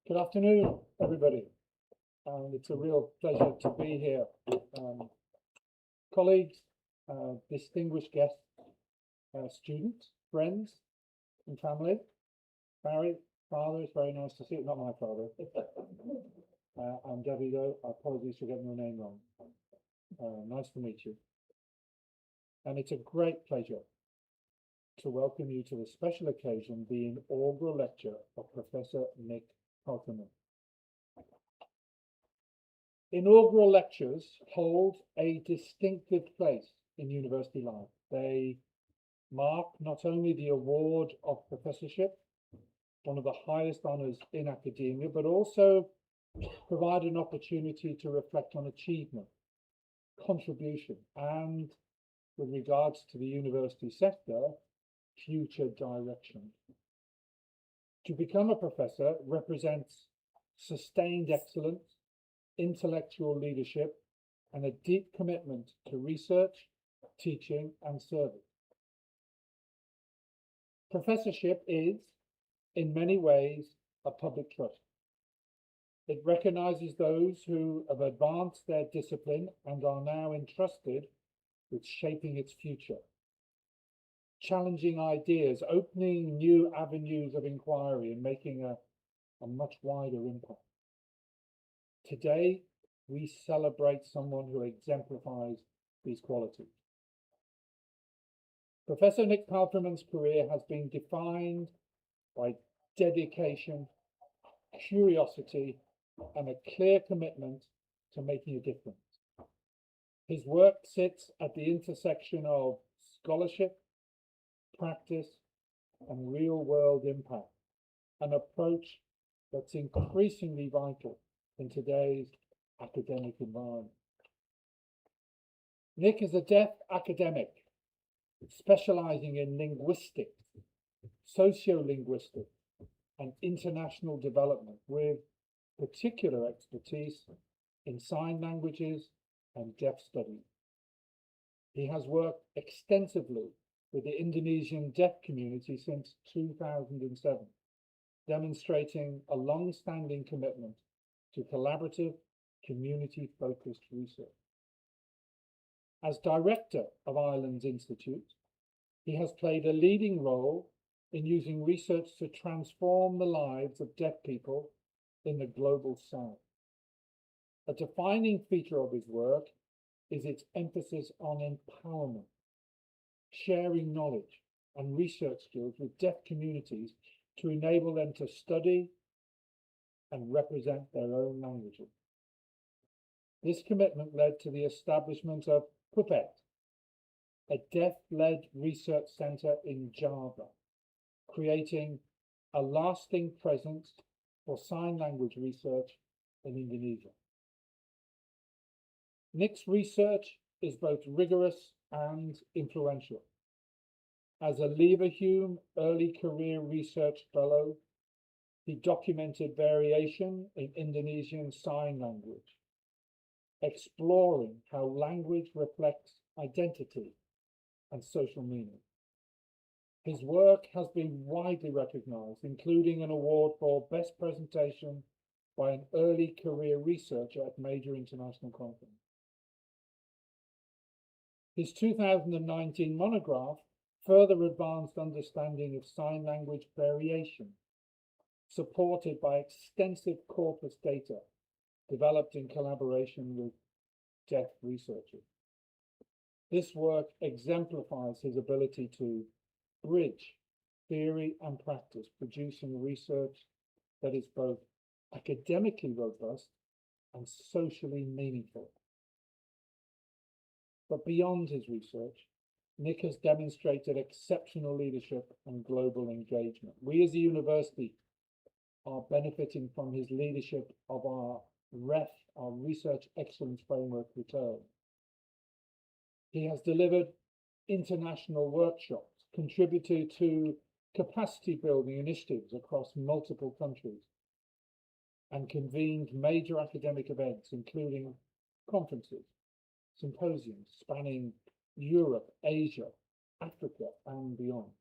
Good afternoon, everybody. It's a real pleasure to be here. Colleagues, distinguished guests, students, friends, and family. Barry, father, it's very nice to see you. Not my father. I'm Debbie, though. Apologies for getting your name wrong. Nice to meet you. And it's a great pleasure to welcome you to the special occasion, the inaugural lecture of Professor Nick Palfreyman. Inaugural lectures hold a distinctive place in university life. They mark not only the award of professorship, one of the highest honours in academia, but also provide an opportunity to reflect on achievement, contribution, and, with regards to the university sector, future direction. To become a professor represents sustained excellence, intellectual leadership, and a deep commitment to research, teaching, and service. Professorship is, in many ways, a public trust. It recognizes those who have advanced their discipline and are now entrusted with shaping its future, challenging ideas, opening new avenues of inquiry, and making a much wider impact. Today, we celebrate someone who exemplifies these qualities. Professor Nick Palfreyman's career has been defined by dedication, curiosity, and a clear commitment to making a difference. His work sits at the intersection of scholarship, practice, and real-world impact, an approach that's increasingly vital in today's academic environment. Nick is a deaf academic specializing in linguistics, sociolinguistics, and international development, with particular expertise in sign languages and deaf studies. He has worked extensively with the Indonesian deaf community since 2007, demonstrating a long-standing commitment to collaborative, community-focused research. As director of Ireland's Institute, he has played a leading role in using research to transform the lives of deaf people in the global south. A defining feature of his work is its emphasis on empowerment, sharing knowledge and research skills with deaf communities to enable them to study and represent their own languages. This commitment led to the establishment of Puppet, a deaf-led research centre in Java, creating a lasting presence for sign language research in Indonesia. Nick's research is both rigorous and influential. As a Leverhulme Early Career Research Fellow, he documented variation in Indonesian Sign Language, exploring how language reflects identity and social meaning. His work has been widely recognized, including an award for Best Presentation by an early career researcher at major international conferences. His 2019 monograph further advanced understanding of sign language variation, supported by extensive corpus data developed in collaboration with deaf researchers. This work exemplifies his ability to bridge theory and practice, producing research that is both academically robust and socially meaningful. But beyond his research, Nick has demonstrated exceptional leadership and global engagement. We as a university are benefiting from his leadership of our REF, our Research Excellence Framework return. He has delivered international workshops, contributed to capacity building initiatives across multiple countries, and convened major academic events, including conferences, symposiums spanning Europe, Asia, Africa, and beyond.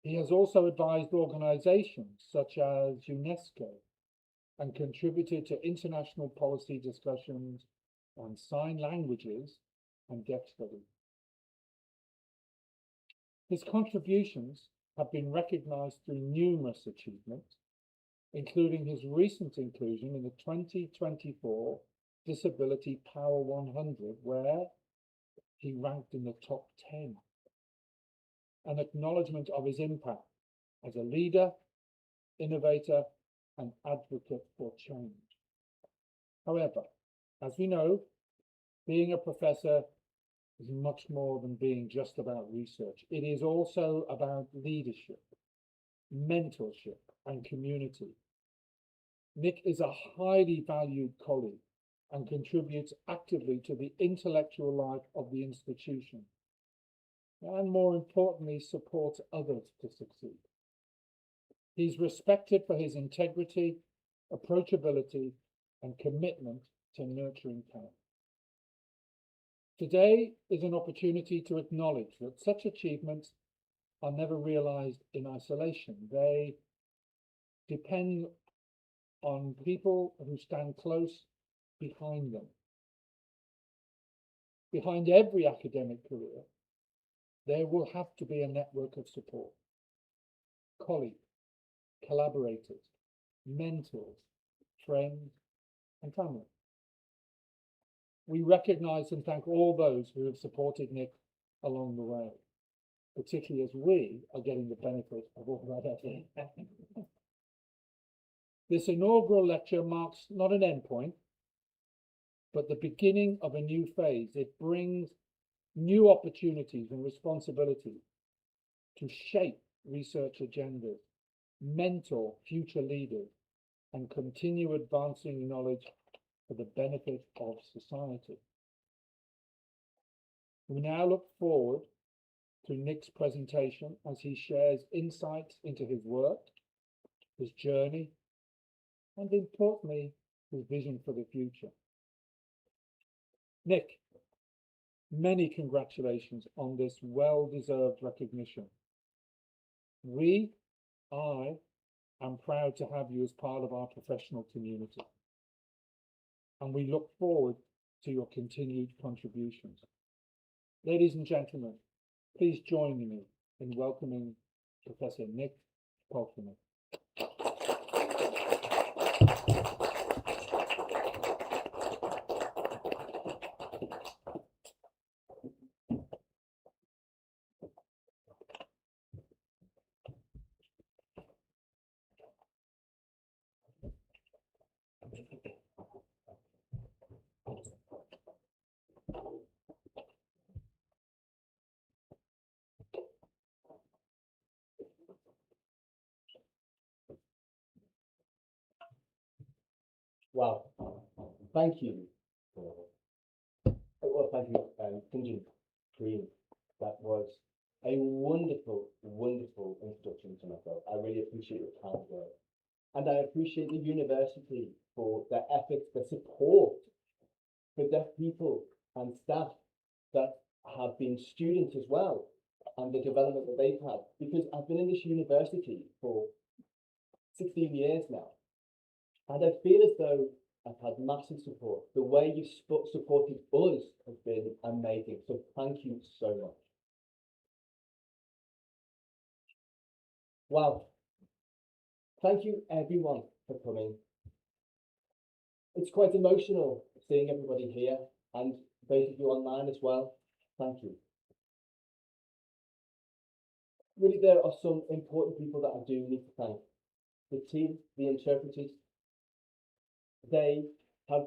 He has also advised organizations such as UNESCO and contributed to international policy discussions on sign languages and deaf studies. His contributions have been recognized through numerous achievements, including his recent inclusion in the 2024 Disability Power 100, where he ranked in the top 10. An acknowledgement of his impact as a leader, innovator, and advocate for change. However, as we know, being a professor is much more than being just about research. It is also about leadership, mentorship, and community. Nick is a highly valued colleague and contributes actively to the intellectual life of the institution, and more importantly, supports others to succeed. He's respected for his integrity, approachability, and commitment to nurturing talent. Today is an opportunity to acknowledge that such achievements are never realized in isolation. They depend on people who stand close behind them. Behind every academic career, there will have to be a network of support. Colleagues, collaborators, mentors, friends, and family. We recognize and thank all those who have supported Nick along the way, particularly as we are getting the benefit of all that effort. This inaugural lecture marks not an endpoint, but the beginning of a new phase. It brings new opportunities and responsibilities to shape research agendas, mentor future leaders, and continue advancing knowledge for the benefit of society. We now look forward to Nick's presentation as he shares insights into his work, his journey, and importantly, his vision for the future. Nick, many congratulations on this well-deserved recognition. I am proud to have you as part of our professional community, and we look forward to your continued contributions. Ladies and gentlemen, please join me in welcoming Professor Nick Palfreyman. Wow, thank you. Well, thank you, St. Green. That was a wonderful, wonderful introduction to myself. I really appreciate your kind words. And I appreciate the university for their efforts, their support for deaf people and staff that have been students as well, and the development that they've had. Because I've been in this university for 16 years now, and I feel as though I've had massive support. The way you've supported us has been amazing. So thank you so much. Wow. Thank you everyone for coming. It's quite emotional seeing everybody here and those of you online as well. Thank you. Really, there are some important people that I do need to thank. The team, the interpreters, they have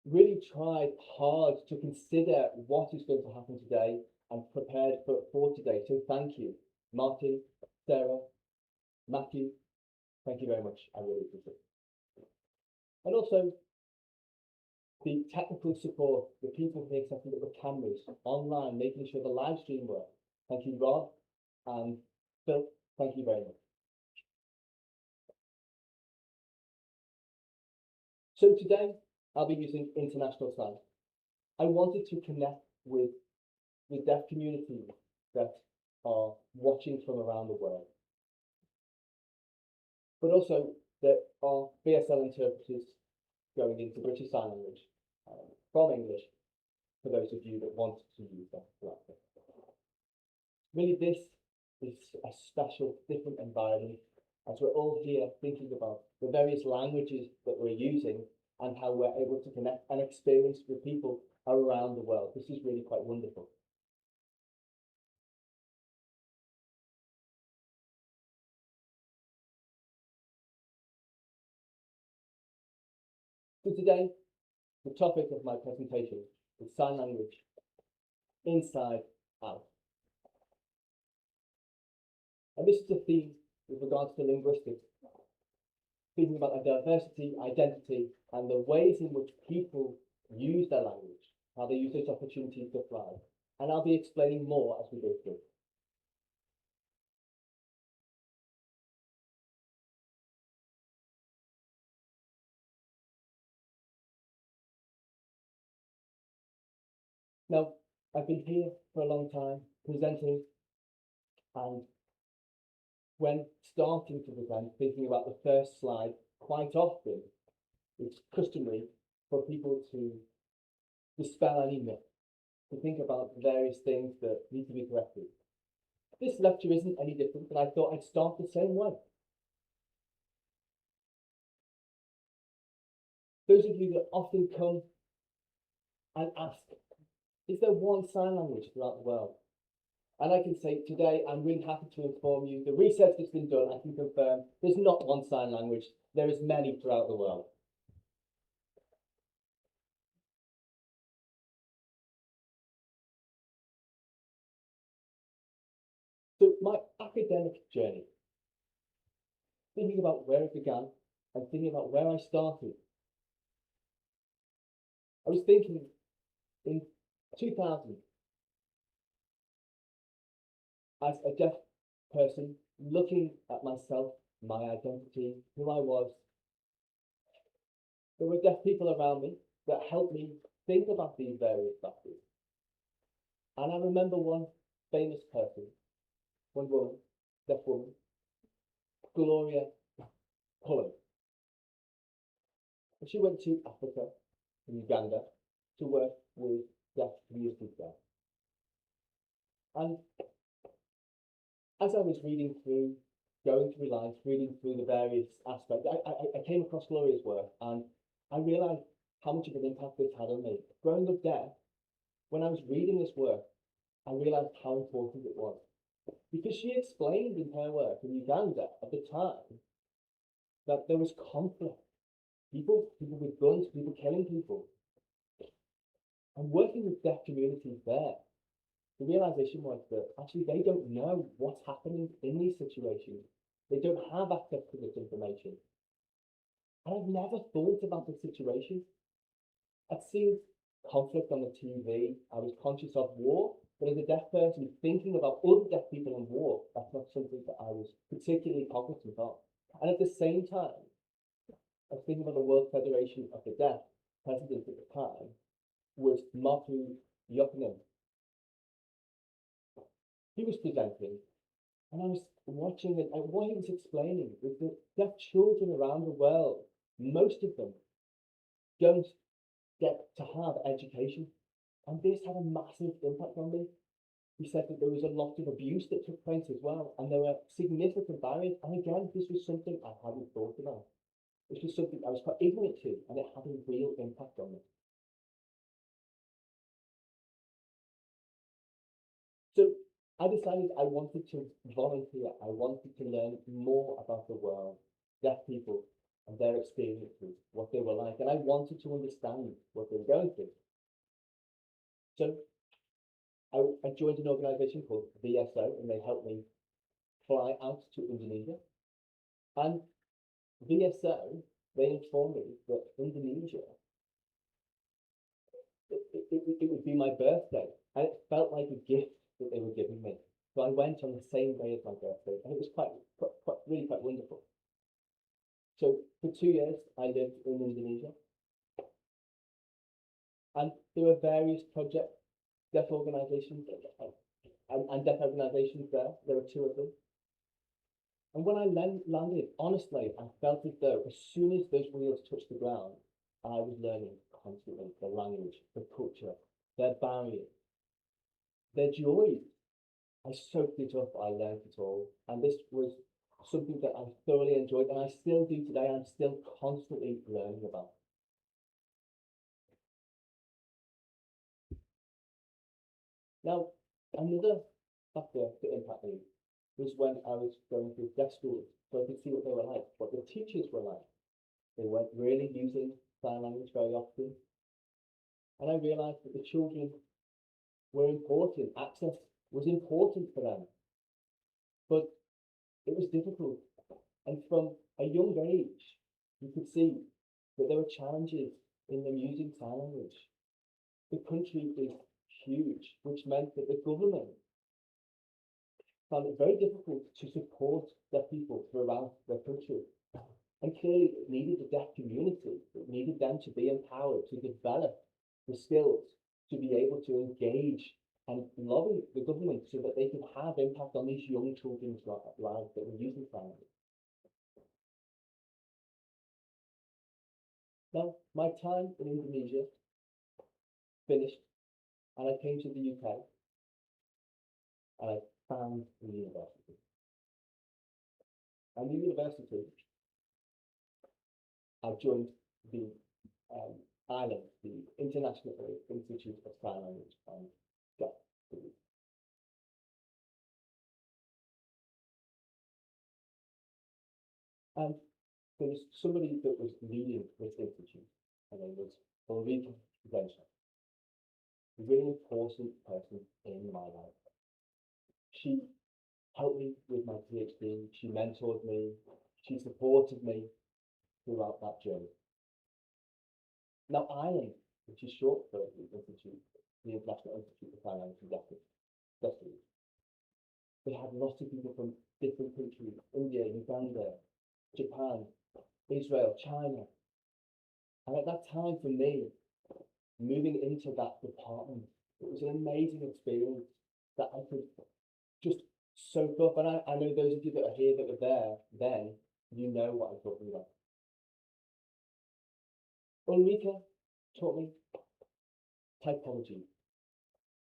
really tried hard to consider what is going to happen today and prepared for today. So thank you, Martin, Sarah, Matthew. Thank you very much. I really appreciate it. And also the technical support, the people here setting up the cameras online, making sure the live stream works. Thank you, Rob and Phil. Thank you very much. So today, I'll be using international sign. I wanted to connect with the deaf community that are watching from around the world, but also there are BSL interpreters going into British Sign Language from English for those of you that want to use that platform. Really, this is a special, different environment as we're all here thinking about the various languages that we're using and how we're able to connect and experience with people around the world. This is really quite wonderful. So today, the topic of my presentation is sign language, inside out. And this is a theme with regards to linguistics, thinking about diversity, identity, and the ways in which people use their language, how they use those opportunities to thrive. And I'll be explaining more as we go through. Now, I've been here for a long time presenting, and when starting to present, thinking about the first slide, quite often it's customary for people to dispel any myth, to think about various things that need to be corrected. This lecture isn't any different, but I thought I'd start the same way. Those of you that often come and ask, is there one sign language throughout the world? And I can say today, I'm really happy to inform you, the research that's been done, I can confirm, there's not one sign language, there is many throughout the world. So my academic journey, thinking about where it began and thinking about where I started, I was thinking in 2000, as a deaf person, looking at myself, my identity, who I was, there were deaf people around me that helped me think about these various factors. And I remember one famous person, one woman, deaf woman, Gloria Cullen. And she went to Africa, in Uganda, to work with deaf communities there. And as I was reading through, going through life, reading through the various aspects, I came across Gloria's work and I realised how much of an impact this had on me. Growing up deaf, when I was reading this work, I realised how important it was. Because she explained in her work in Uganda at the time that there was conflict. People with guns, people killing people. And working with deaf communities there, the realization was that actually they don't know what's happening in these situations. They don't have access to this information. And I've never thought about the situation. I'd seen conflict on the TV. I was conscious of war, but as a deaf person, thinking about other deaf people in war, that's not something that I was particularly cognizant of. And at the same time, I was thinking about the World Federation of the Deaf. President at the time was Martin Jochenen. He was presenting, and I was watching it, and what he was explaining was that deaf children around the world, most of them don't get to have education. And this had a massive impact on me. He said that there was a lot of abuse that took place as well, and there were significant barriers. And again, this was something I hadn't thought about. This was something I was quite ignorant to, and it had a real impact on me. So I decided I wanted to volunteer. I wanted to learn more about the world, deaf people, and their experiences, what they were like, and I wanted to understand what they were going through. So I joined an organization called BSL, and they helped me fly out to Indonesia. And BSL, they informed me that Indonesia, it would be my birthday, and it felt like a gift that they were giving me. So I went on the same day as my birthday, and it was really quite wonderful. So for 2 years, I lived in Indonesia, and there were various projects, deaf organizations, and deaf organizations there. There were 2 of them. And when I landed, honestly, I felt as though as soon as those wheels touched the ground, I was learning constantly the language, the culture, their barriers, their joys. I soaked it up, I learned it all. And this was something that I thoroughly enjoyed, and I still do today. I'm still constantly learning about. Now, another factor that impacted me was when I was going through deaf schools, so I could see what they were like, what the teachers were like. They weren't really using sign language very often. And I realised that the children were important. Access was important for them. But it was difficult. And from a young age, you could see that there were challenges in them using sign language. The country is huge, which meant that the government found it very difficult to support their people throughout their country. And clearly it needed the deaf community, it needed them to be empowered, to develop the skills, to be able to engage and lobby the government so that they could have impact on these young children's lives that were using sign language. Now, my time in Indonesia finished, and I came to the UK, and I found the university. And the university, I joined the ILAN, the International Institute of Sign Language and Deaf Studies. And there was somebody that was leading this institute, and it was Ulrike, a really important person in my life. She helped me with my PhD, she mentored me, she supported me throughout that journey. Now, ILAN, which is short for the Institute, the International Institute of Sign Language and Deaf Studies, they had lots of people from different countries: India, Uganda, Japan, Israel, China. And at that time, for me, moving into that department, it was an amazing experience that I could just soak up. And I know those of you that are here that were there then, you know what I'm talking about. Ulrika taught me typology,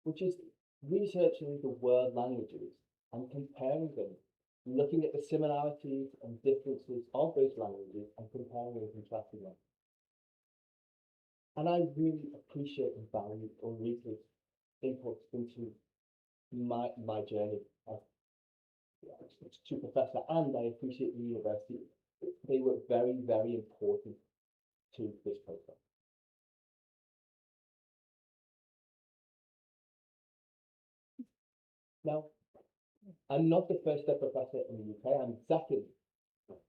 which is researching the world languages and comparing them, looking at the similarities and differences of those languages and comparing and contrasting them. And I really appreciate and value Ulrika's input into my journey as to professor, and I appreciate the university. They were very, very important to this process. Now, I'm not the first deaf professor in the UK, I'm second.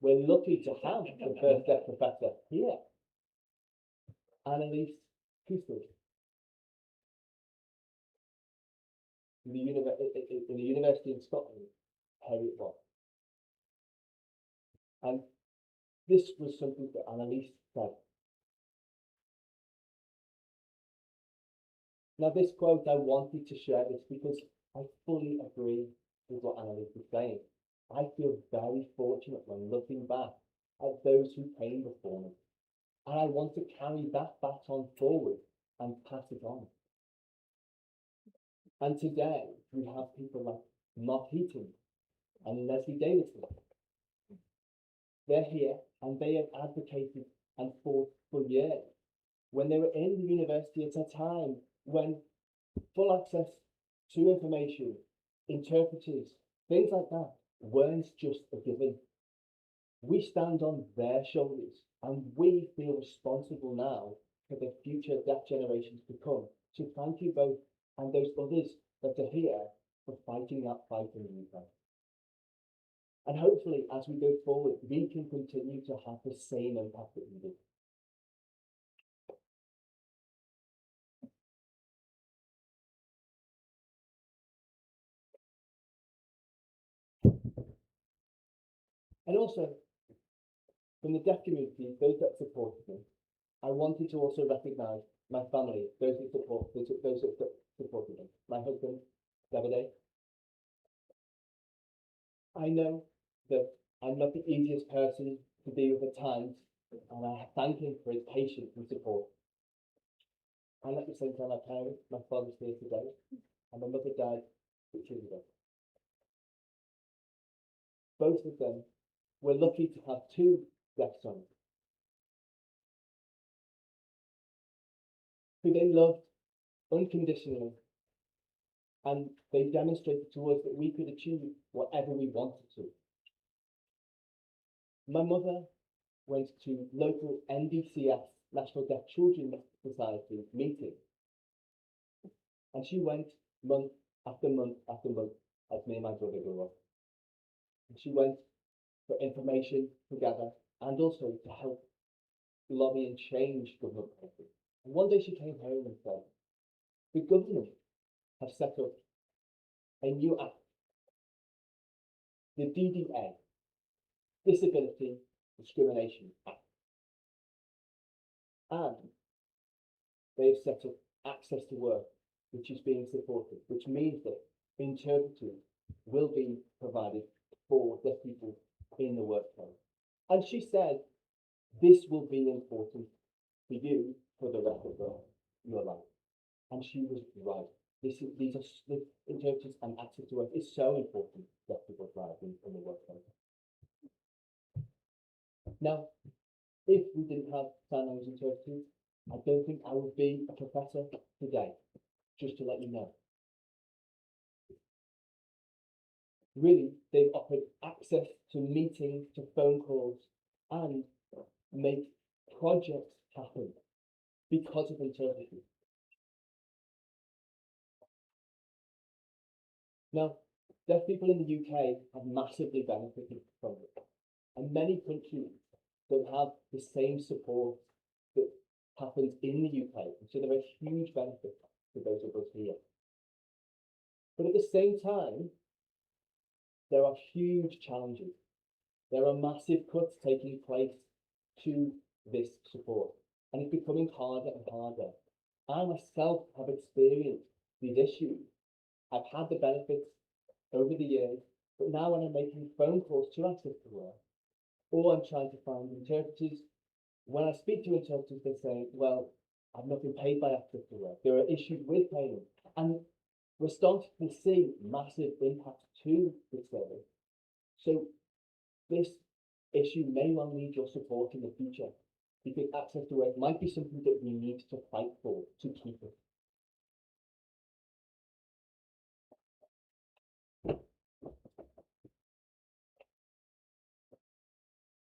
We're lucky to have the first deaf professor here, Annalise Custard, in the university in Scotland, Harriet Watt. And this was something that Annalise said. Now, this quote, I wanted to share this because I fully agree with what Annalise was saying. I feel very fortunate when looking back at those who came before me. And I want to carry that baton forward and pass it on. And today, we have people like Mark Heaton and Leslie Davidson. They're here and they have advocated and fought for years. When they were in the university at a time when full access to information, interpreters, things like that weren't just a given. We stand on their shoulders and we feel responsible now for the future deaf generations to come. So thank you both and those others that are here for fighting that fight in the UK. And hopefully, as we go forward, we can continue to have the same impact that we did. And also, from the deaf community, those that supported me, I wanted to also recognise my family, those that supported me. My husband, Davide. I know that I'm not the easiest person to be with at times, and I thank him for his patience and support. And at the same time, my parents, my father's here today, and my mother died 6 years ago. Both of them were lucky to have two deaf sons who they loved unconditionally, and they demonstrated to us that we could achieve whatever we wanted to. My mother went to local NDCS, National Deaf Children's Society meeting, and she went month after month after month as me and my brother grew up. And she went for information to gather and also to help lobby and change government policy. And one day she came home and said, the government have set up a new act, the DDA, Disability Discrimination Act. And they have set up access to work, which is being supported, which means that interpreters will be provided for deaf people in the workplace. And she said, this will be important for you for the rest of your life. And she was right. These interpreters and access to work is so important for deaf people's lives in the workplace. Now, if we didn't have sign language interpreters, I don't think I would be a professor today, just to let you know. Really, they've offered access to meetings, to phone calls, and make projects happen because of interpreters. Now, deaf people in the UK have massively benefited from it, and many countries don't have the same support that happens in the UK, so there are huge benefits for those of us here. But at the same time, there are huge challenges. There are massive cuts taking place to this support, and it's becoming harder and harder. I myself have experienced these issues. I've had the benefits over the years, but now when I'm making phone calls to access to work, or I'm trying to find interpreters, when I speak to interpreters, they say, well, I've not been paid by access to work. There are issues with payment. And we're starting to see massive impacts to this service. So this issue may well need your support in the future, because access to work might be something that we need to fight for to keep it.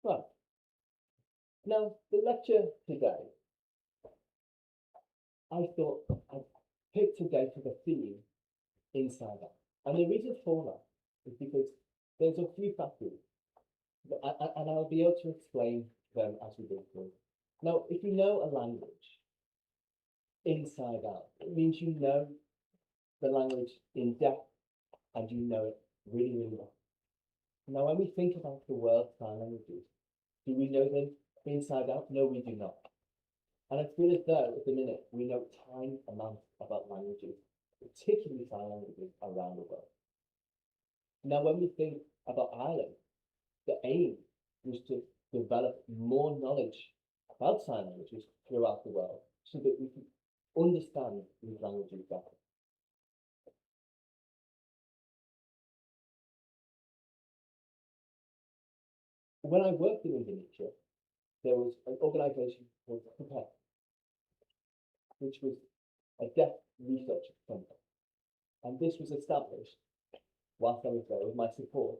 Right. Now, the lecture today, I thought I'd pick today for the theme inside out. And the reason for that is because there's a few factors, and I'll be able to explain them as we go through. Now, if you know a language inside out, it means you know the language in depth and you know it really, really well. Now, when we think about the world's sign languages, do we know them inside out? No, we do not. And I feel as though at the minute we know tiny amounts about languages, particularly sign languages around the world. Now, when we think about Ireland, the aim was to develop more knowledge about sign languages throughout the world so that we can understand these languages better. When I worked in Indonesia, there was an organisation called Professorial, which was a deaf research centre. And this was established whilst I was there with my support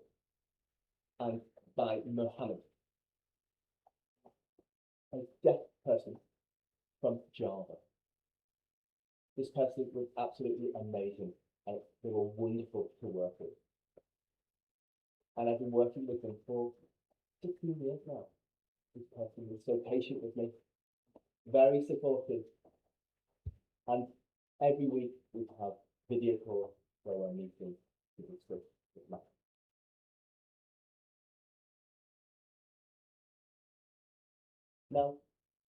and by Mohammed, a deaf person from Java. This person was absolutely amazing, and they were wonderful to work with. And I've been working with them for 16 years now. This person was so patient with me, very supportive, and every week we have video calls where we're meeting to discuss this matter. Now,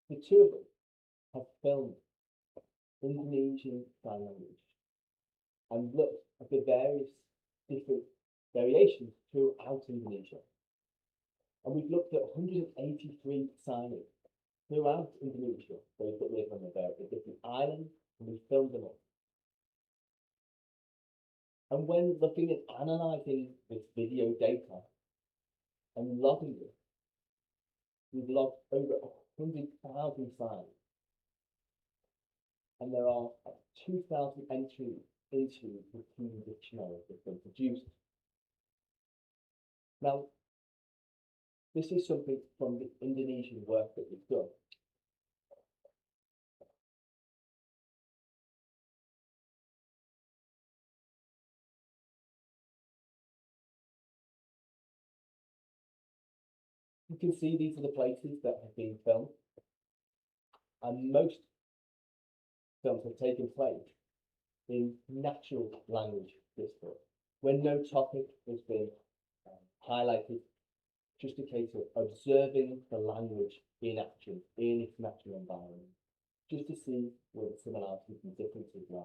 the two of us have filmed Indonesian Sign Language and looked at the various different variations throughout Indonesia. And we've looked at 183 signage throughout Indonesia, those that live on the different islands, and we filmed them all. And when looking at analysing this video data and logging it, we've logged over 100,000 signs. And there are 2,000 entries into the key dictionary that's been produced. Now, this is something from the Indonesian work that we've done. You can see these are the places that have been filmed, and most films have taken place in natural language discourse, when no topic has been highlighted, just a case of observing the language in action, in its natural environment, just to see where the similarities and differences lie.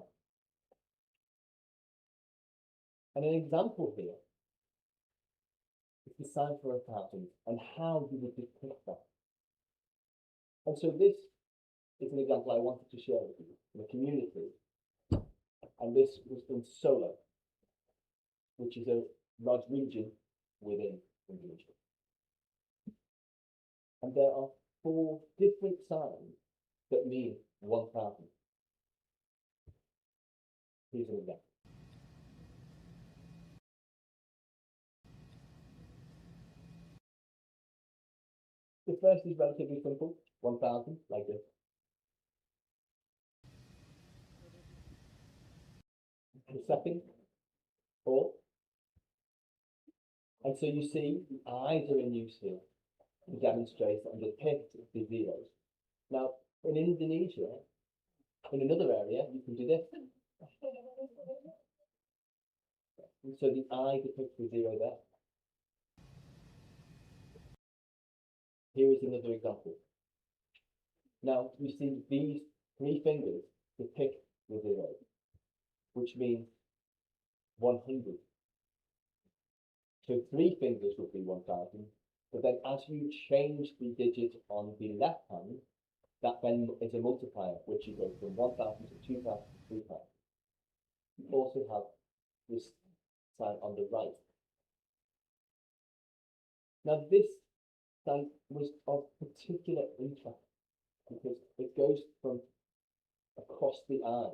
And an example here is the sign for 1,000 and how you would depict that. And so this is an example I wanted to share with you in the community. And this was in Solo, which is a large region within Indonesia. And there are 4 different signs that mean 1,000. Here's an example. The first is relatively simple, 1,000, like this. The second, 4. And so you see, the eyes are in use here to demonstrate and depict the zeros. Now, in Indonesia, in another area, you can do this. And so the eye depicts the 0 there. Here is another example. Now, you see these 3 fingers depict the 0, which means 100. So 3 fingers would be 1,000, but then as you change the digit on the left hand, that then is a multiplier, which you go from 1,000 to 2,000 to 3,000. You also have this sign on the right. Now this sign was of particular interest because it goes from across the eye.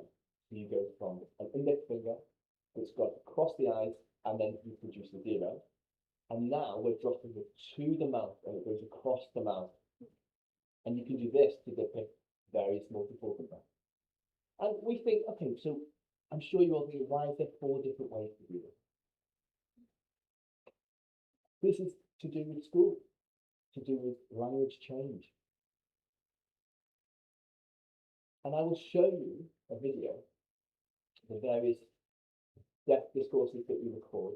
So you go from an index finger that's got across the eyes, and then you produce the 0. And now we're dropping it to the mouth, and it goes across the mouth. And you can do this to depict various multiple numbers. And we think, okay, so I'm sure you all think, why is there 4 different ways to do this? This is to do with school, to do with language change. And I will show you a video, the various deaf discourses that we record.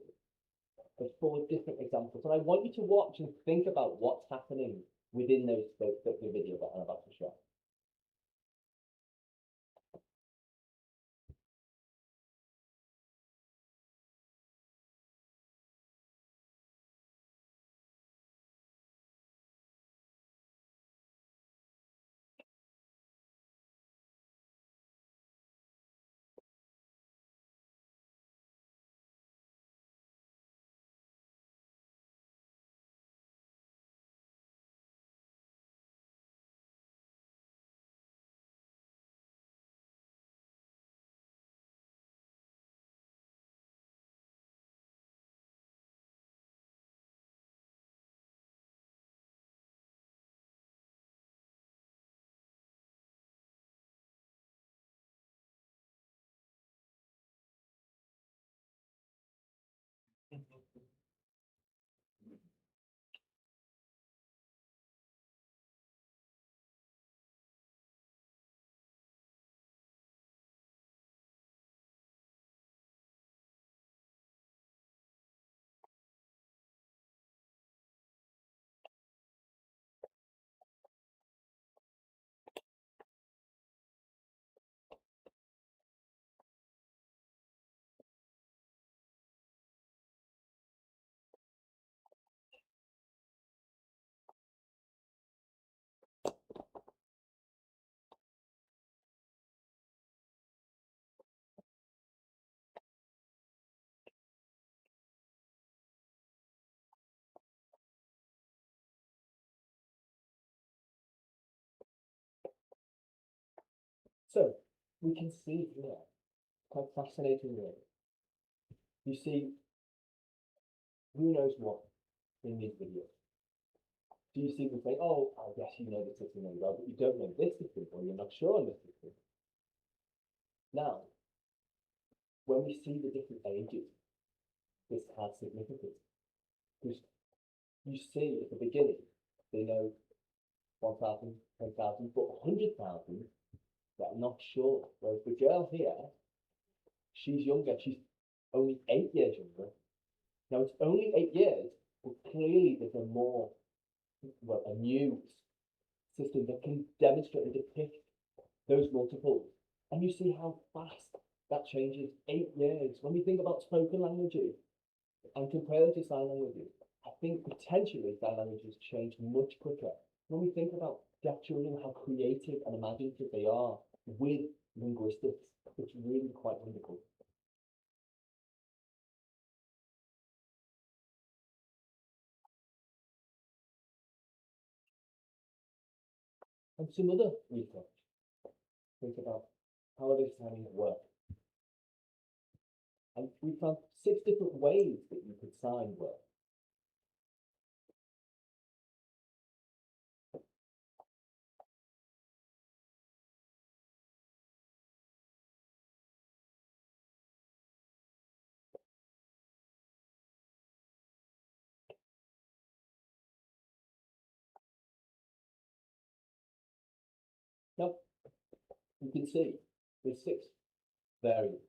There's 4 different examples, and I want you to watch and think about what's happening within the video that I'm about to show. So we can see here, quite fascinatingly, you see who knows what in these videos. Do you see them say, oh, I guess you know this system really well, but you don't know this system, or you're not sure on this system? Now, when we see the different ages, this has significance. Because you see at the beginning, they know 1,000, 10,000, but 100,000, they're not sure. Whereas the girl here, she's younger, she's only 8 years younger. Now it's only 8 years, but clearly there's a more, well, a new system that can demonstrate and depict those multiples. And you see how fast that changes. 8 years. When we think about spoken languages and compare it to sign languages, I think potentially sign languages change much quicker. When we think about deaf children, how creative and imaginative they are with linguistics, it's really quite wonderful. And some other research, think about how are these signings work. And we found 6 different ways that you could sign work. Now, you can see there's 6 variants.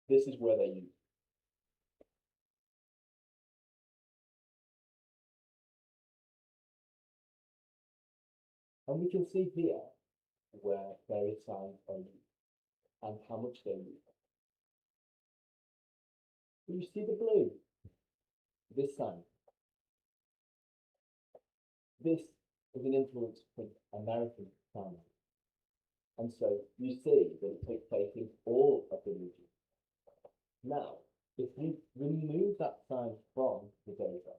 This is where they're used. And we can see here where various signs are used and how much they're used. You see the blue, this sign. This is an influence from American sign. And so you see that it takes place in all of the regions. Now, if we remove that sign from the data,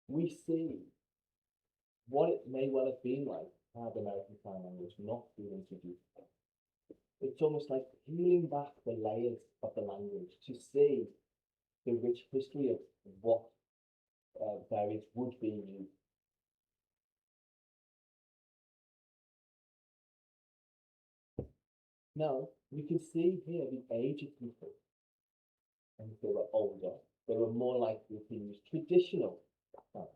we see what it may well have been like to have American Sign Language not been introduced. It's almost like peeling back the layers of the language to see the rich history of what variants would be used. Now, you can see here the age of people. And if they were older, they were more likely to use traditional signs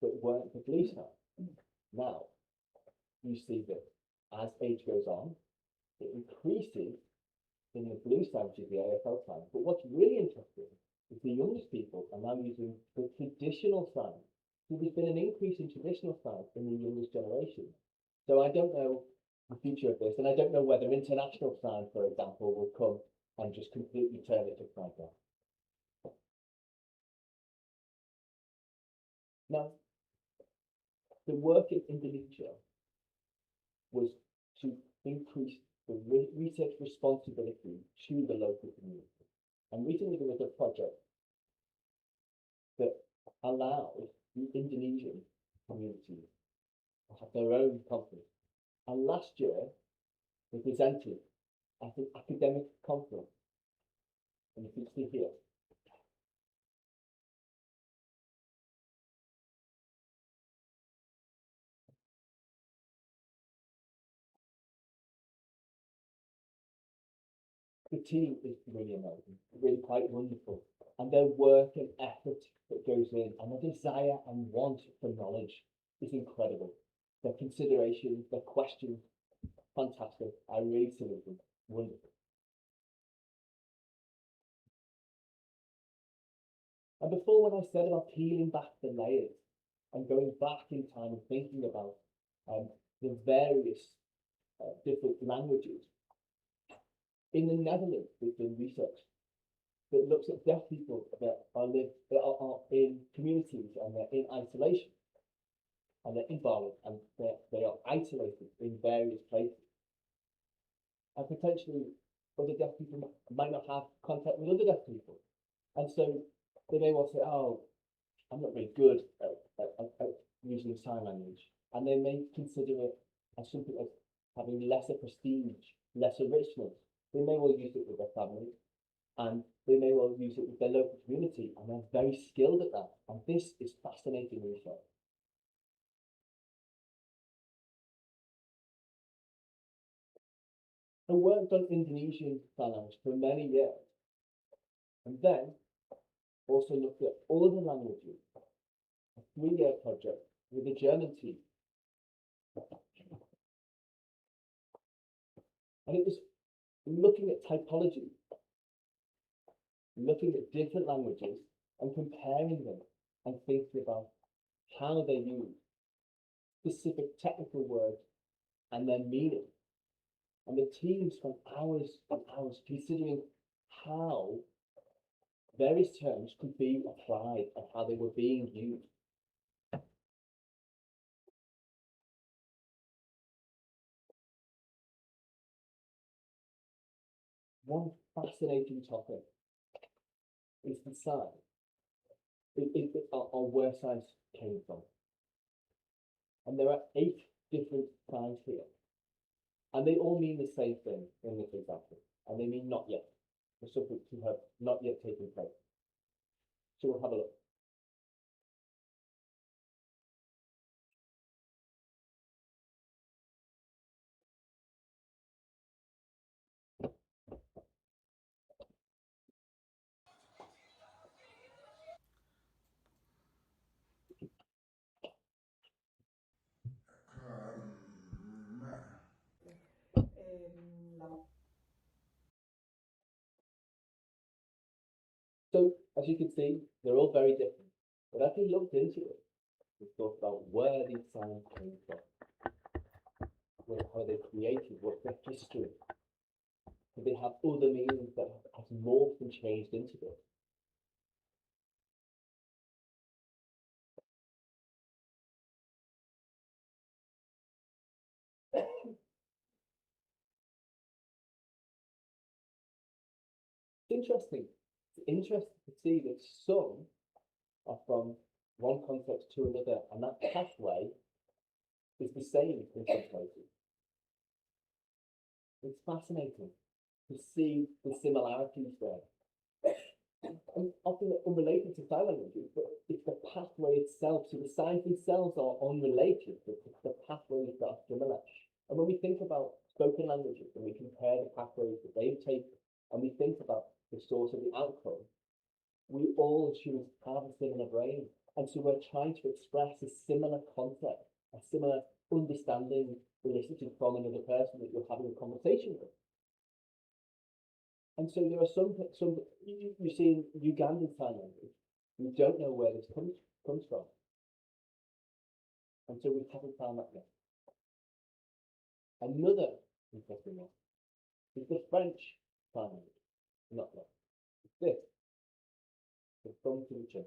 that weren't the blue sign. Now, you see that as age goes on, it increases in the blue sign, which is the AFL sign. But what's really interesting is the youngest people are now using the traditional sign. So there's been an increase in traditional signs in the youngest generation. So I don't know the future of this, and I don't know whether international sign, for example, will come and just completely turn it upside down. Now, the work in Indonesia was to increase the research responsibility to the local community. And recently there was a project that allowed the Indonesian community to have their own conference. And last year, they presented at an academic conference. And you can see here. The team is really amazing, really quite wonderful. And their work and effort that goes in, and the desire and want for knowledge is incredible. Their consideration, their questions, fantastic. I really salute them. Wonderful. And before, when I said about peeling back the layers and going back in time and thinking about the various different languages, in the Netherlands, there's been research that looks at deaf people that are in communities and they're in isolation and they're invalid and they are isolated in various places. And potentially other deaf people might not have contact with other deaf people. And so they may well say, oh, I'm not very good at using sign language. and they may consider it as something as having lesser prestige, lesser richness. They may well use it with their family, and they may well use it with their local community, and they're very skilled at that. And this is fascinating research. I worked on Indonesian Sign Language for many years, and then also looked at all the languages, a 3-year project with a German team. And it was looking at typology, looking at different languages and comparing them and thinking about how they use specific technical words and their meaning. And the team spent hours and hours considering how various terms could be applied and how they were being used. One fascinating topic is the sign, or where signs came from. And there are 8 different signs here. And they all mean the same thing in this example. And they mean not yet, for something to have not yet taken place. So we'll have a look. So, as you can see, they're all very different. But as we looked into it, we thought about where these signs came from, how they created, what's their history. Do they have other meanings that have morphed and changed into this? It's interesting to see that some are from one context to another, and that pathway is the same in some places. It's fascinating to see the similarities there. And often unrelated to sign languages, but it's the pathway itself. So the signs themselves are unrelated, but it's the pathways that are similar. And when we think about spoken languages and we compare the pathways that they've taken, and we think about the source of the outcome, we all as humans have a similar brain. And so we're trying to express a similar concept, a similar understanding elicited from another person that you're having a conversation with. And so there are some you see in Ugandan Sign Language, we don't know where this comes from. And so we haven't found that yet. Another interesting one is the French Sign Language. Not yet. It's this. The thumb to the chin.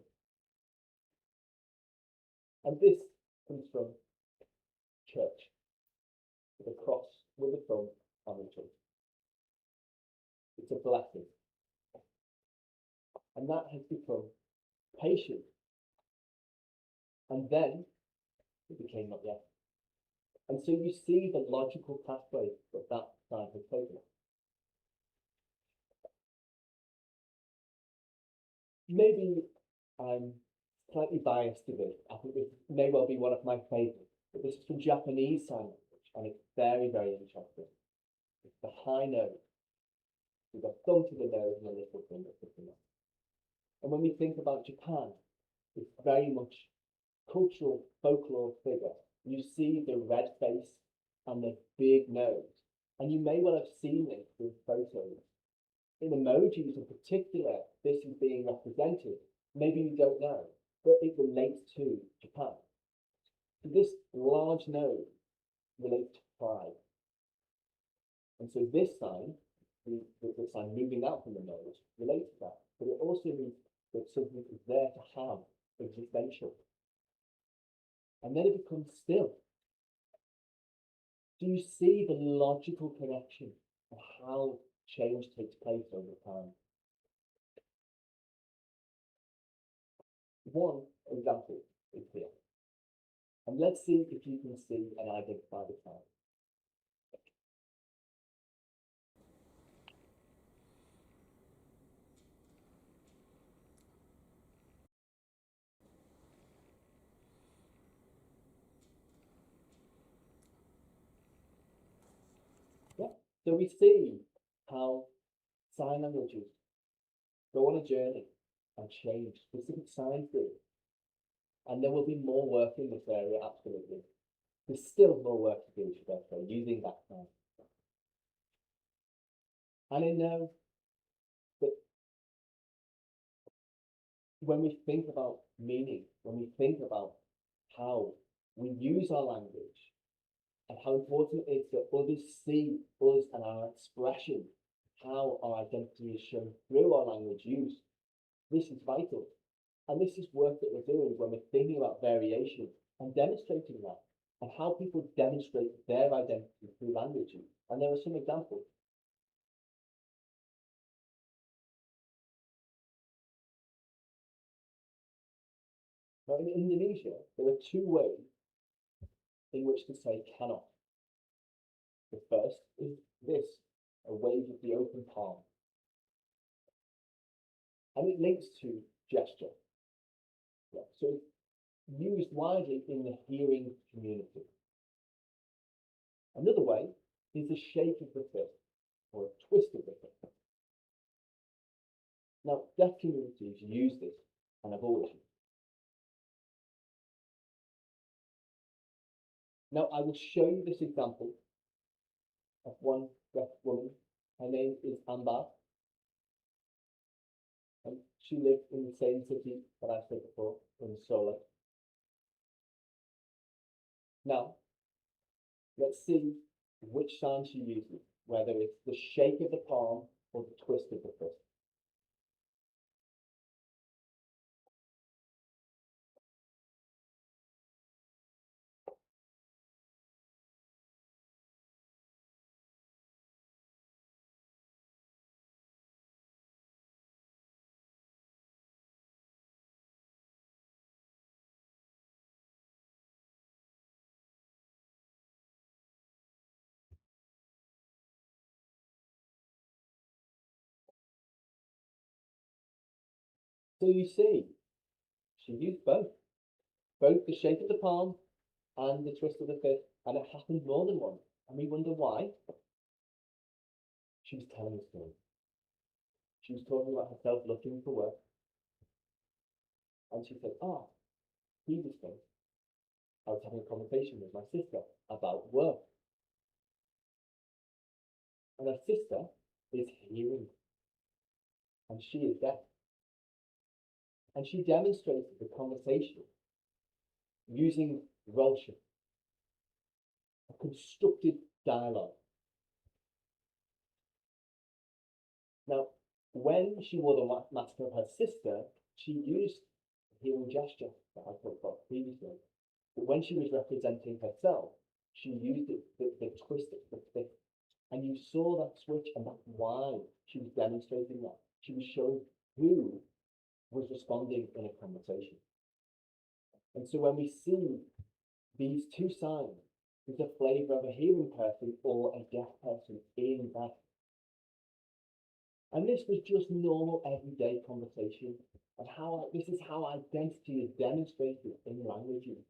And this comes from church, with a cross with a thumb on the chin. It's a blessing. And that has become patient. And then it became not yet. And so you see the logical pathway that that sign has taken. Maybe I'm slightly biased to this. I think this may well be one of my favorites. But this is from Japanese Sign Language, and it's very, very interesting. It's the high nose. We've got thumb to the nose and a little finger to the nose. And when we think about Japan, it's very much cultural folklore figure. You see the red face and the big nose. And you may well have seen this in photos. In emojis in particular, this is being represented. Maybe you don't know, but it relates to Japan. So this large nose relates to pride. And so this sign, the sign moving out from the nose, relates to that. But it also means that something is there to have existential. And then it becomes still. Do you see the logical connection of how change takes place over time? One example is here. And let's see if you can see and identify the sound. Yeah. So we see how sign languages go on a journey and change specific signs do. And there will be more work in this area, absolutely. There's still more work to do, should I say, using that sign. And I know that when we think about meaning, when we think about how we use our language, and how important it is that others see us and our expression, how our identity is shown through our language use. This is vital. And this is work that we're doing when we're thinking about variation and demonstrating that, and how people demonstrate their identity through language use. And there are some examples. Now, in Indonesia, there are two ways in which to say cannot. The first is this, a wave of the open palm. And it links to gesture. Yeah, so it's used widely in the hearing community. Another way is the shake of the fist, or a twist of the fist. Now, deaf communities use this, and have always used it. Now, I will show you this example of one deaf woman. Her name is Ambar, and she lives in the same city that I said before, in Solo. Now, let's see which sign she uses, whether it's the shake of the palm or the twist of the fist. So you see, she used both the shake of the palm and the twist of the fist, and it happened more than once. And we wonder why. She was telling a story. She was talking about herself looking for work. And she said, previously, I was having a conversation with my sister about work. And her sister is hearing, and she is deaf. And she demonstrated the conversation using Rolsham, a constructed dialogue. Now, when she wore the mask of her sister, she used hearing gesture that I talked about previously. But when she was representing herself, she used the twist of the fist. And you saw that switch, and that's why she was demonstrating that. She was showing who was responding in a conversation. And so when we see these two signs, there's a flavour of a hearing person or a deaf person in that. And this was just normal everyday conversation, and this is how identity is demonstrated in languages.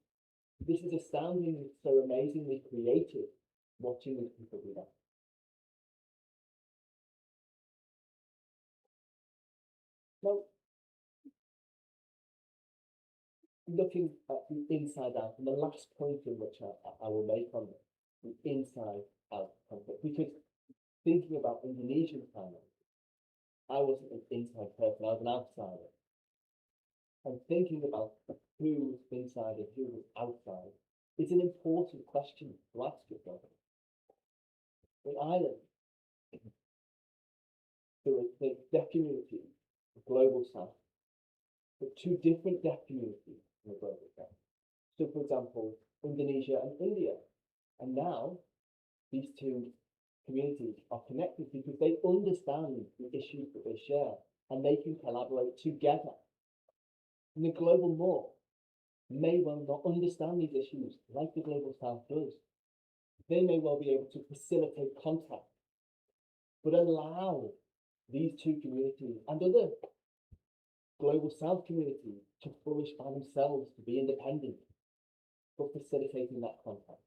This is astounding, so amazingly creative, watching these people do that. Now, looking at the inside out, and the last point in which I will make on this, the inside out concept, because thinking about Indonesian sign language, I wasn't an inside person, I was an outsider. And thinking about who was inside and who was outside is an important question to ask yourself. In Ireland, there are the deaf community, the global south, but two different deaf communities in the global south. So, for example, Indonesia and India. And now these two communities are connected because they understand the issues that they share, and they can collaborate together. In the global north, may well not understand these issues like the Global South does. They may well be able to facilitate contact, but allow these two communities and other Global South communities to flourish by themselves, to be independent, but facilitating that contact.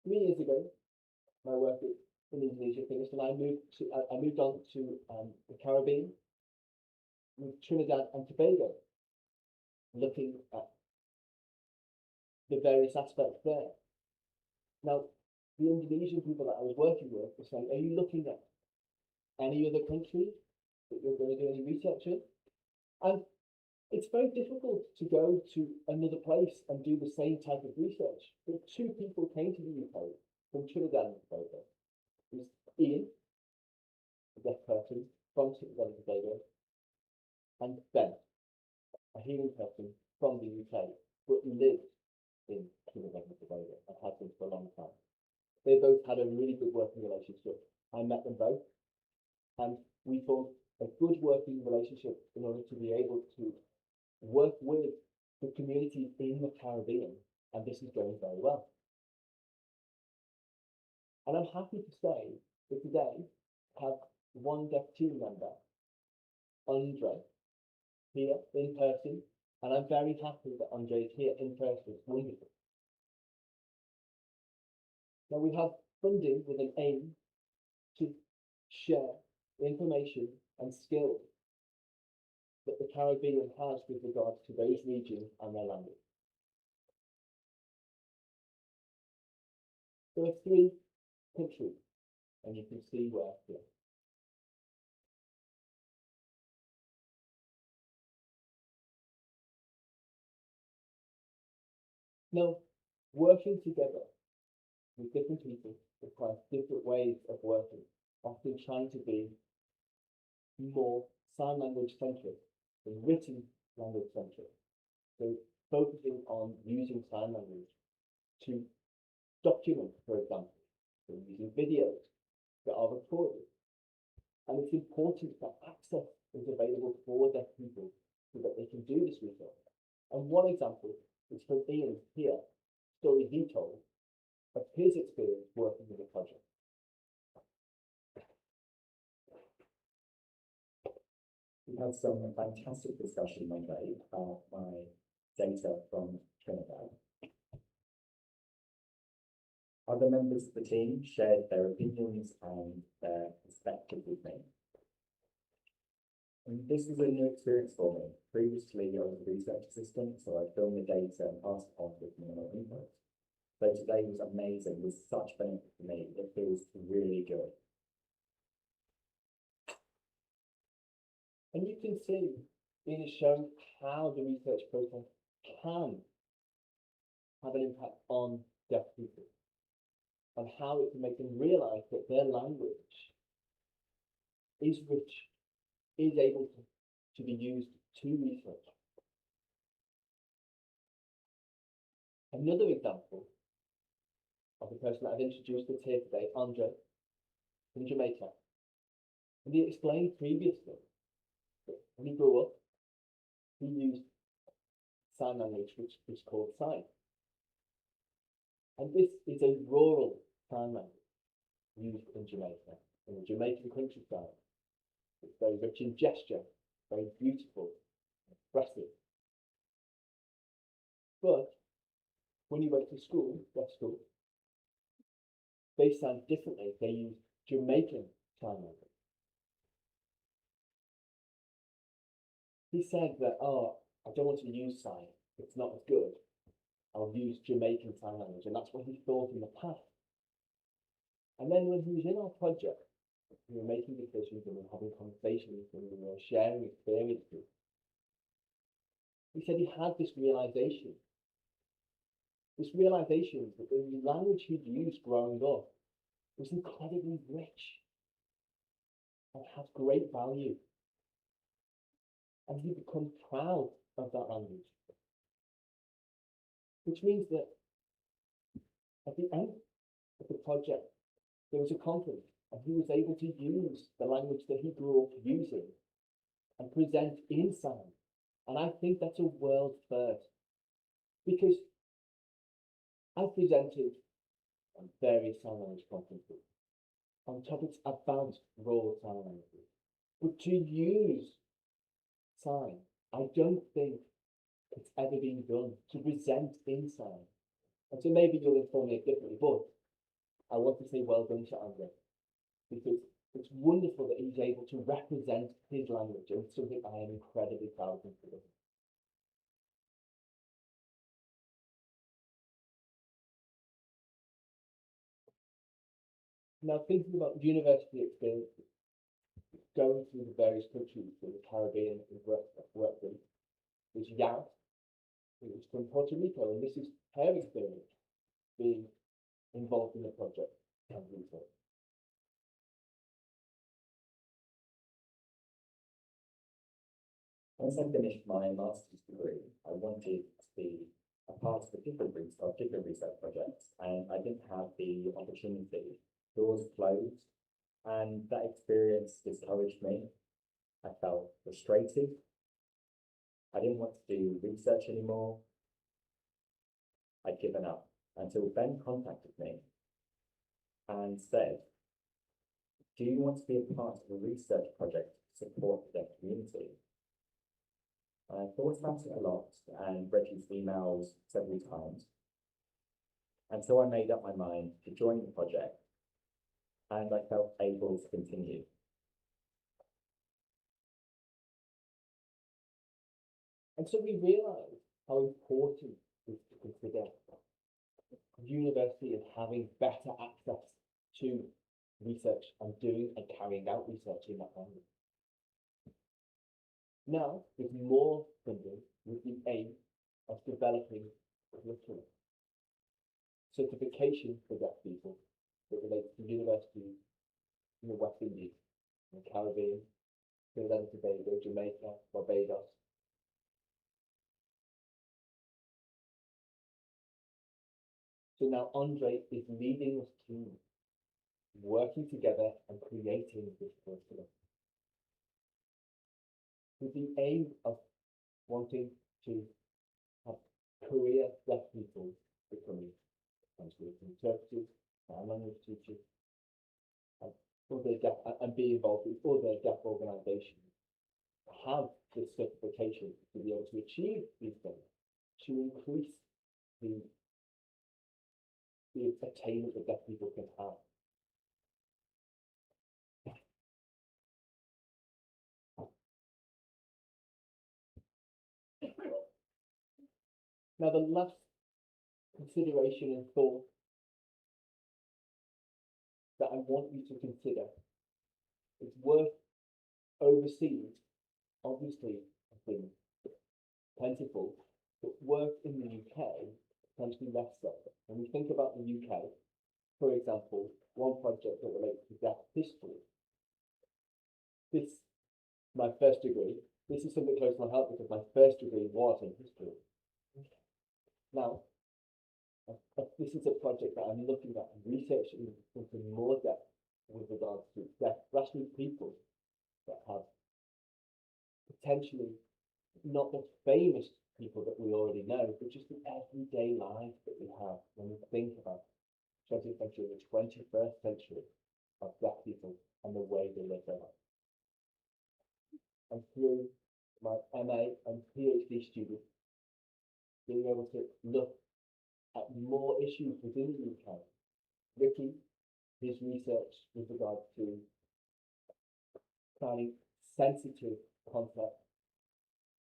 3 years ago, my work in Indonesia finished, and I moved on to the Caribbean with Trinidad and Tobago, looking at the various aspects there. Now, the Indonesian people that I was working with were saying, are you looking at any other country that you're going to do any research in? And it's very difficult to go to another place and do the same type of research. But 2 people came to the UK from Trinidad and Tobago. It was Ian, a deaf person from Trinidad and Tobago, and Ben, a hearing person from the UK, but lived in Trinidad and Tobago and had been for a long time. They both had a really good working relationship. I met them both, and we formed a good working relationship in order to be able to work with the communities in the Caribbean, and this is going very well. And I'm happy to say that today I have one deaf team member, Andre, here in person, and I'm very happy that Andre is here in person. It's wonderful. Now we have funding with an aim to share information and skills that the Caribbean has with regards to those regions and their language. There are 3 countries, and you can see where here. Now, working together with different people requires different ways of working, often trying to be more sign language centric than written language centric. So focusing on using sign language to document, for example, so using videos that are recorded. And it's important that access is available for deaf people so that they can do this research. And one example is from Ian here, story he told of his experience working with the project. We had some fantastic discussion Monday about my data from Trinidad. Other members of the team shared their opinions and their perspective with me. And this was a new experience for me. Previously, I was a research assistant, so I filmed the data and passed it on with minimal input. So today was amazing, with such benefit for me. It feels really good. And you can see Ian is showing how the research process can have an impact on deaf people and how it can make them realize that their language is rich, is able to be used to research. Another example of the person that I've introduced that's here today, Andre, from Jamaica. And he explained previously that when he grew up, he used sign language, which is called sign. And this is a rural sign language used in Jamaica, in the Jamaican countryside. It's very rich in gesture, very beautiful, expressive. But when he went to school, deaf school, they sound differently. They use Jamaican sign language. He said that, oh, I don't want to use sign. It's not as good. I'll use Jamaican sign language. And that's what he thought in the past. And then when he was in our project, we were making decisions and we were having conversations and we were sharing experiences. He said he had this realization that the language he'd used growing up was incredibly rich and had great value. And he became proud of that language. Which means that at the end of the project, there was a conference and he was able to use the language that he grew up using and present in sign. And I think that's a world first. Because I've presented on various sign language conferences on topics about raw sign language. But to use sign, I don't think it's ever been done to present in sign. And so maybe you'll inform me differently, but I want to say well done to Andre, because it's wonderful that he's able to represent his language, and it's something I am incredibly proud of him for. Now, thinking about university experiences, going through the various countries in the Caribbean and worked in, was Yao, who was from Puerto Rico, and this is her experience being involved in the project and research. Once I finished my master's degree, I wanted to be a part of different research projects, and I didn't have the opportunity. Doors closed, and that experience discouraged me. I felt frustrated. I didn't want to do research anymore. I'd given up until Ben contacted me and said, "Do you want to be a part of a research project to support the deaf community?" I thought about it a lot and read his emails several times. And so I made up my mind to join the project, and I felt able to continue. And so we realised how important it is to consider university and having better access to research and doing and carrying out research in that language. Now, with more funding, with the aim of developing curriculum, certification for deaf people that relates to universities in the West Indies, in the Caribbean, Trinidad and Tobago, Jamaica, Barbados. So now Andre is leading this team, working together and creating this curriculum, with the aim of wanting to have career deaf people becoming translating interpreters, sign language teachers, and be involved with other deaf organisations, have this certification to be able to achieve these things, to increase the attainment that deaf people can have. Now, the last consideration and thought that I want you to consider is work overseas, obviously, has been plentiful, but work in the UK potentially less so. When we think about the UK, for example, one project that relates to deaf history. My first degree, this is something close to my heart because my first degree was in history. Now, this is a project that I'm looking at researching into more depth with regards to deaf grassroots people that have potentially not the famous people that we already know, but just the everyday lives that we have when we think about 20th century, the 21st century of deaf people and the way they live their life. And through my MA and PhD students, being able to look at more issues within the UK. Ricky, his research with regard to finding sensitive concepts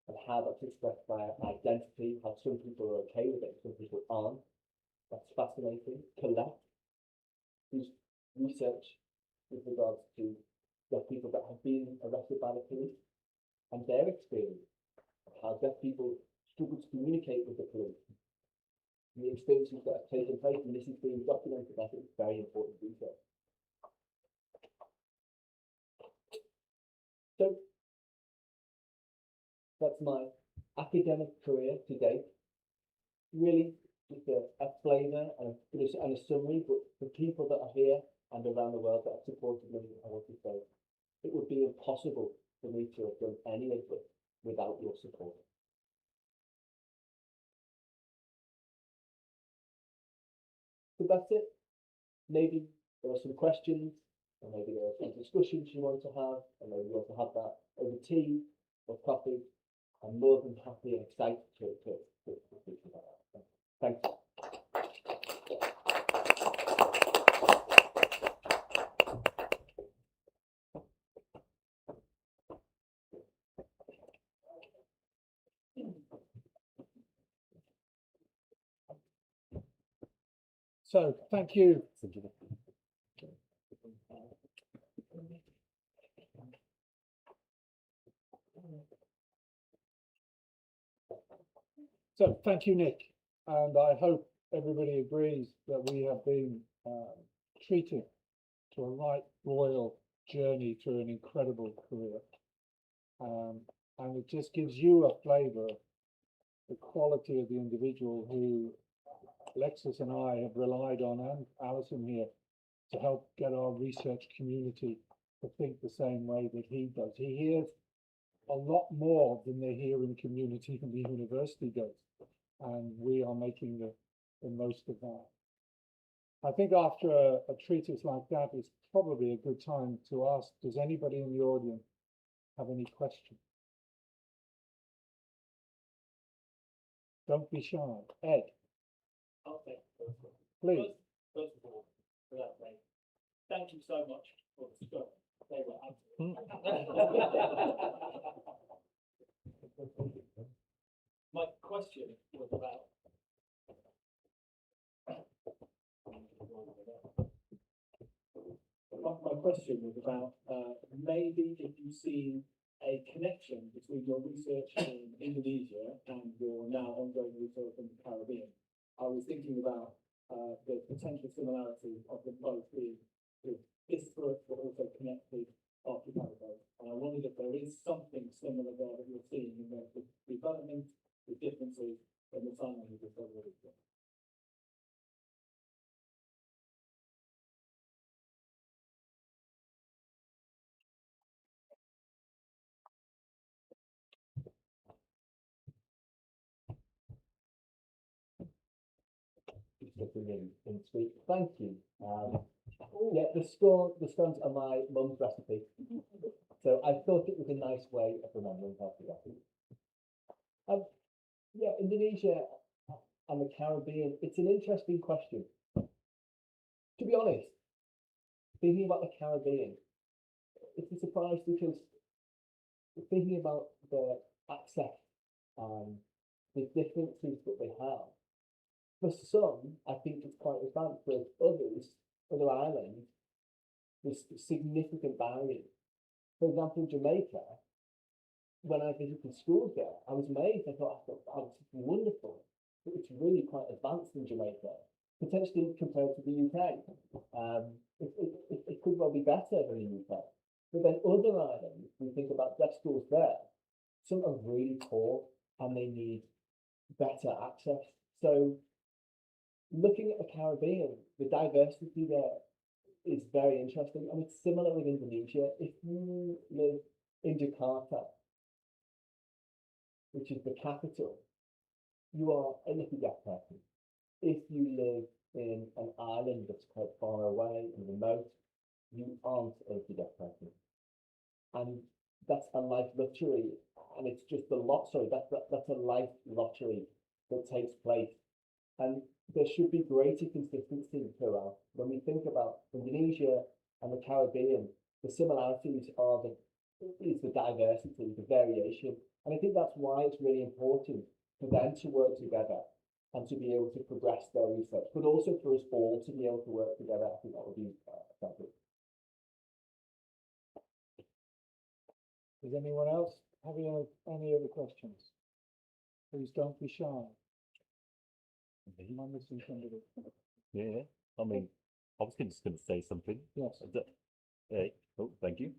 and how that's expressed by identity, how some people are okay with it, some people aren't. That's fascinating. Colette, whose research with regards to deaf people that have been arrested by the police and their experience of how deaf people struggle to communicate with the police. The experiences that have taken place, and this is being documented. I think it's very important research. So that's my academic career to date. Really, just a flavour and a summary, but the people that are here and around the world that have supported me, I want to say, it would be impossible for me to have done any of this without your support. that's it. Maybe there are some questions, and maybe there are some discussions you want to have, and maybe you want to have that over tea or coffee. I'm more than happy and excited to speak about that. Thank you. So, thank you. So, thank you, Nick. And I hope everybody agrees that we have been treated to a right royal journey through an incredible career. And it just gives you a flavour of the quality of the individual who Alexis and I have relied on, and Alison here, to help get our research community to think the same way that he does. He hears a lot more than they hear in community and the university does. And we are making the most of that. I think after a treatise like that, it's probably a good time to ask, does anybody in the audience have any questions? Don't be shy. Ed, Okay, please. First of all, without saying, thank you so much for the stuff. They were My question was about. My question was about maybe if you've seen a connection between your research in Indonesia and your now ongoing research in the Caribbean. I was thinking about the potential similarity of them both being disparate but also connected archipelagos. And I wondered if there is something similar there that you're seeing in the development, the differences in the sign languages that we're looking at. In sweet. Thank you. Yeah, the scones are my mum's recipe, so I thought it was a nice way of remembering how to get it. Yeah, Indonesia and the Caribbean. It's an interesting question. To be honest, thinking about the Caribbean, it's a surprise because thinking about the access and the differences that they have. For some, I think it's quite advanced. For others, other islands, there's significant barriers. For example, Jamaica, when I visited schools there, I was amazed. I thought, oh, this is wonderful. But it's really quite advanced in Jamaica, potentially compared to the UK. It could well be better than the UK. But then other islands, we think about deaf schools there, some are really poor and they need better access. So looking at the Caribbean, the diversity there is very interesting, and it's similar with Indonesia. If you live in Jakarta, which is the capital, you are a lucky deaf person. If you live in an island that's quite far away and remote, you aren't a lucky deaf person. And that's a life lottery, and it's just a lot. Sorry, that's a life lottery that takes place. And there should be greater consistency throughout. When we think about Indonesia and the Caribbean, the similarities are the diversity, the variation. And I think that's why it's really important for them to work together and to be able to progress their research, but also for us all to be able to work together. I think that would be effective. Does anyone else have any other questions? Please don't be shy. Am I missing somebody? Yeah, I mean, I was just going to say something. Yes. Oh, thank you.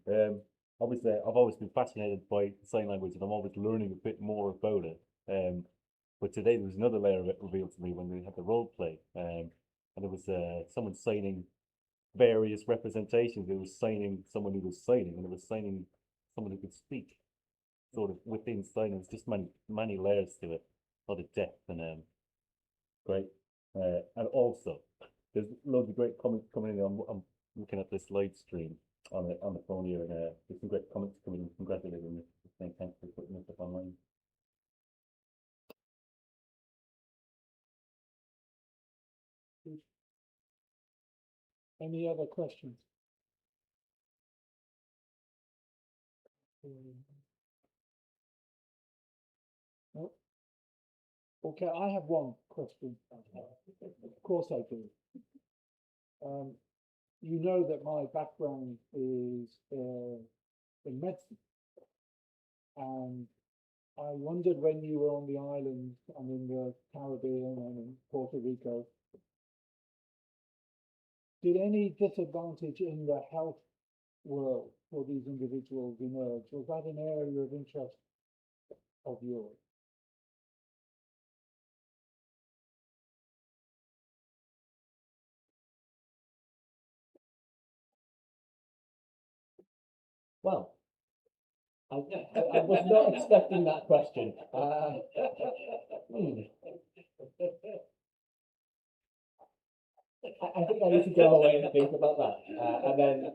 Obviously, I've always been fascinated by sign language, and I'm always learning a bit more about it. But today there was another layer of it revealed to me when we had the role play, and there was someone signing various representations. It was signing someone who was signing, and it was signing someone who could speak, sort of within signing. There's just many layers to it, a lot of depth, and great. And also, there's loads of great comments coming in. I'm looking at this live stream on the phone here, and there's some great comments coming in congratulating me, saying thanks for putting this up online. Any other questions? No? Okay, I have one question. Of course I do. You know that my background is in medicine. And I wondered when you were on the islands and in the Caribbean and in Puerto Rico, did any disadvantage in the health world for these individuals emerge? Was that an area of interest of yours? Well, I was not expecting that question. I think I need to go away and think about that, and then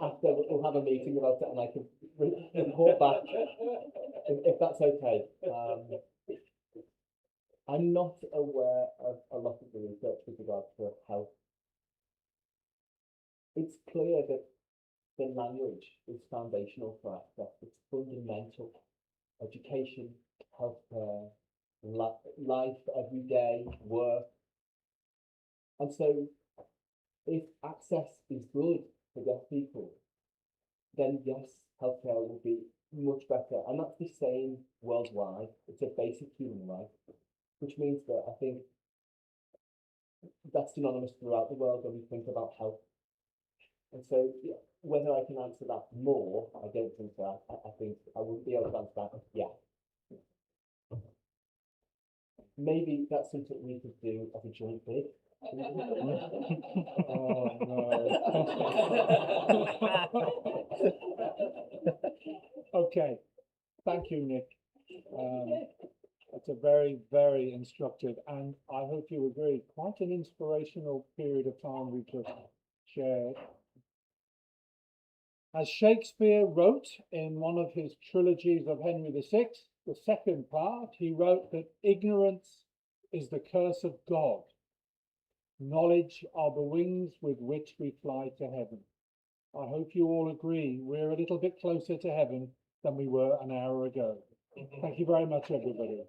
after we'll have a meeting about it, and I can report back if that's okay. I'm not aware of a lot of the research with regards to health. It's clear that the language is foundational for access. It's fundamental. Education, healthcare, life, everyday work. And so if access is good for deaf people, then yes, healthcare will be much better. And that's the same worldwide. It's a basic human right, which means that I think that's synonymous throughout the world when we think about health. And so yeah, whether I can answer that more, I don't think so. I think I wouldn't be able to answer that. Yeah. Maybe that's something we could do as a joint bid. Oh, no. Okay, thank you, Nick. It's a very, very instructive, and I hope you agree, quite an inspirational period of time we just shared. As Shakespeare wrote in one of his trilogies of Henry VI, the second part, he wrote that ignorance is the curse of God. Knowledge are the wings with which we fly to heaven. I hope you all agree we're a little bit closer to heaven than we were an hour ago. Thank you very much, everybody.